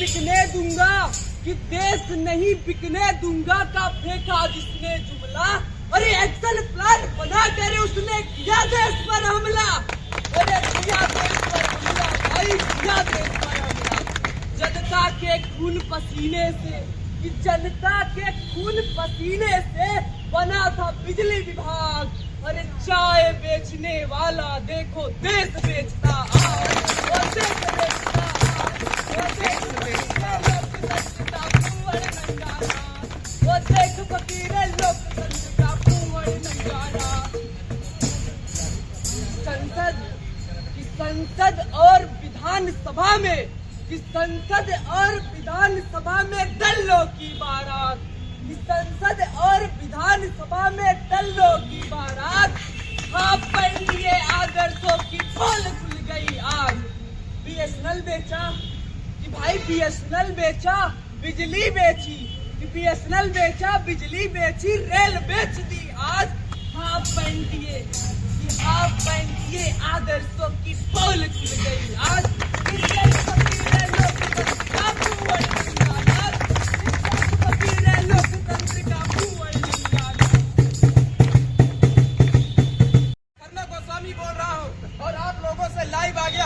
बिकने दूंगा कि देश नहीं बिकने दूंगा का फेंका जिसने जुमला। अरे एक्शन प्लान बना कर उसने किया देश पर हमला। अरे किया देश पर हमला भाई, किया देश पर हमला। जनता के खून पसीने से, कि जनता के खून पसीने से बना था बिजली विभाग। अरे चाय बेचने वाला देखो देश बेचता आज, और देश बेचता आज, और देश बेचता लोकतंत्र का कुंवर नंगारा, वो देख फकीर लोकतंत्र का कुंवर नंगारा। संसद और विधानसभा में, कि संसद और विधानसभा में दलों की बारात, कि संसद और विधानसभा में दलों की बारात। हाफ पहनिए आदर्शों की पोल खुल गई आज। बीएसएनएल बेचा कि भाई बीएसएनएल बेचा, बिजली बेची कि बीएसएनएल बेचा, बिजली बेची, रेल बेच दी आज। हाफ पहनिए कि हाफ पहनिए आदर्शों की पोल खुल गई आज।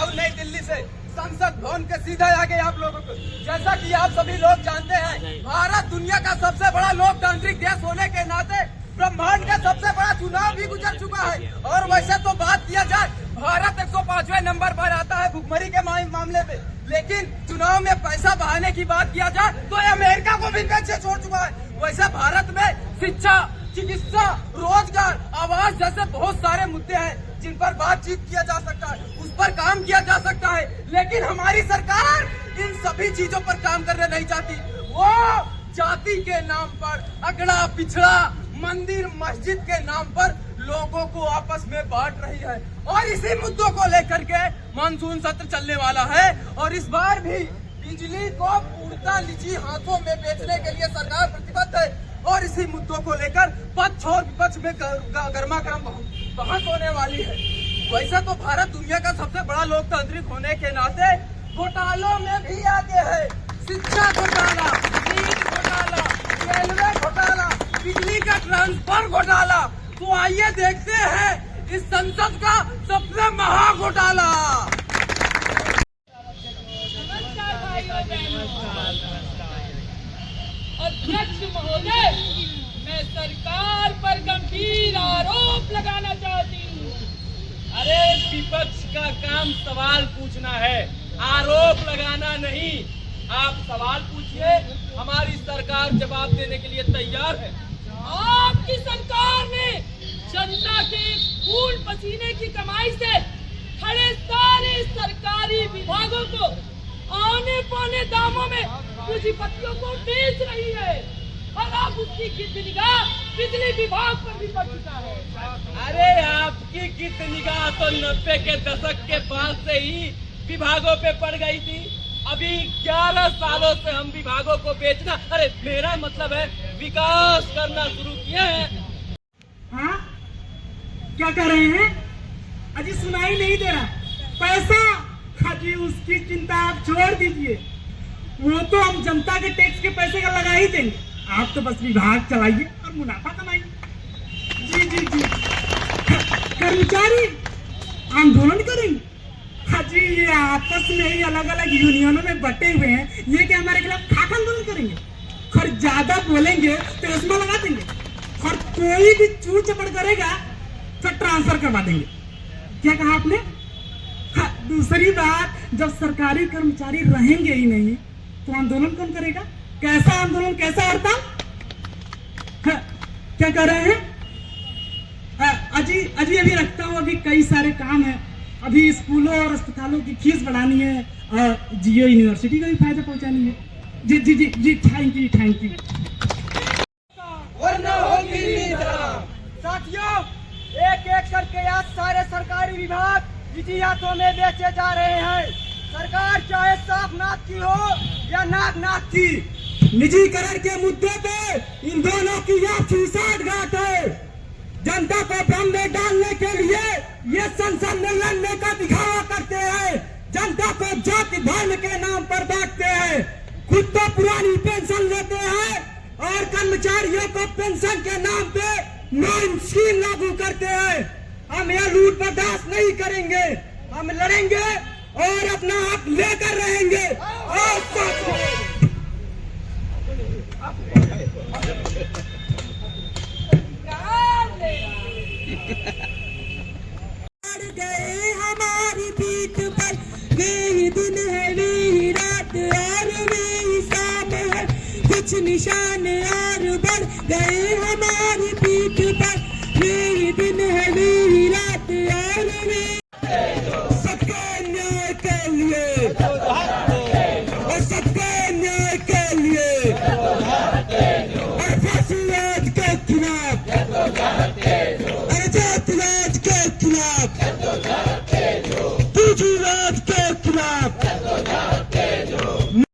नई दिल्ली से संसद भवन के सीधा आगे आप लोगों को, जैसा कि आप सभी लोग जानते हैं, भारत दुनिया का सबसे बड़ा लोकतांत्रिक देश होने के नाते ब्रह्मांड का सबसे बड़ा चुनाव भी गुजर चुका है। और वैसे तो बात किया जाए, भारत 105वें नंबर पर आता है भुखमरी के मामले में, लेकिन चुनाव में पैसा बहाने की बात किया जाए तो अमेरिका को भी पीछे छोड़ चुका है। वैसे भारत में शिक्षा, चिकित्सा, रोजगार, आवास जैसे बहुत सारे मुद्दे हैं जिन पर बातचीत किया जा सकता है, उस पर काम किया जा सकता है, लेकिन हमारी सरकार इन सभी चीजों पर काम करने नहीं चाहती। वो जाति के नाम पर, अगड़ा पिछड़ा, मंदिर मस्जिद के नाम पर लोगों को आपस में बांट रही है। और इसी मुद्दों को लेकर के मानसून सत्र चलने वाला है, और इस बार भी बिजली को पूर्णतः निजी हाथों में बेचने के लिए सरकार प्रतिबद्ध है। और इसी मुद्दों को लेकर पक्ष और विपक्ष में गर्मा गर्म बहस होने वाली है। वैसा तो भारत दुनिया का सबसे बड़ा लोकतांत्रिक होने के नाते घोटालों में भी आगे है। शिक्षा घोटाला, नीट घोटाला, रेलवे घोटाला, बिजली का ट्रांसफर घोटाला। तो आइए देखते हैं इस संसद का सबसे महा घोटाला। अध्यक्ष महोदय, मैं सरकार पर गंभीर आरोप लगाना चाहती हूँ। अरे विपक्ष का काम सवाल पूछना है, आरोप लगाना नहीं। आप सवाल पूछिए, हमारी सरकार जवाब देने के लिए तैयार है। आपकी सरकार ने जनता के खून पसीने की कमाई से खड़े सारे सरकारी विभागों को आने पौने दामों में पूंजीपतियों को बेच रही है, और अब उसकी गिद्ध निगाह बिजली विभाग पर भी पड़ चुका है। अरे आपकी गिद्ध निगाह तो 90 के दशक के बाद से ही विभागों पे पड़ गई थी। अभी 11 सालों से हम विभागों को बेचना, अरे मेरा मतलब है विकास करना शुरू किए हैं। हाँ, क्या कर रहे हैं? अजी सुनाई नहीं दे रहा। पैसा, अजी उसकी चिंता आप छोड़ दीजिए, वो तो हम जनता के टैक्स के पैसे का लगा ही देंगे। आप तो बस विभाग चलाइए और मुनाफा कमाइए। जी जी जी, कर्मचारी आंदोलन करेंगे? हाजी ये आपस में ही अलग अलग यूनियनों में बटे हुए हैं, ये क्या हमारे खिलाफ खाक आंदोलन करेंगे? और ज्यादा बोलेंगे तो इसमें लगा देंगे, और कोई भी चूर चपड़ करेगा तो ट्रांसफर करवा देंगे। क्या कहा आपने? हाँ, दूसरी बात, जब सरकारी कर्मचारी रहेंगे ही नहीं तो आंदोलन कौन करेगा? कैसा आंदोलन, कैसा हड़ताल? हाँ, क्या कर रहे हैं? अजी अजी अभी रखता हूँ, अभी कई सारे काम है। अभी स्कूलों और अस्पतालों की फीस बढ़ानी है और जियो यूनिवर्सिटी को भी फायदा पहुंचानी है। जी जी जी जी, थैंक यू थैंक यू। वरना होगी साथियों, एक एक करके आज सारे सरकारी विभाग निजी हाथों में बेचे जा रहे हैं। सरकार चाहे साफ नाक की हो या नाक नाक की, निजीकरण के मुद्दे पे इन दोनों की यह साठगांठ है। जनता को भ्रम में डालने के लिए ये संसद में लड़ने का दिखावा करते हैं, जनता को जाति धर्म के नाम पर बांटते हैं। खुद तो पुरानी पेंशन लेते हैं और कर्मचारियों को पेंशन के नाम पे नई स्कीम लागू करते हैं। हम यह लूट बर्दाश्त नहीं करेंगे, हम लड़ेंगे और अपना हक लेकर रहेंगे। और गए हमारी पीठ पर, वे ही दिन है वे ही रात और वे ही शाम है, कुछ निशान और बढ़ गए हमारी पीठ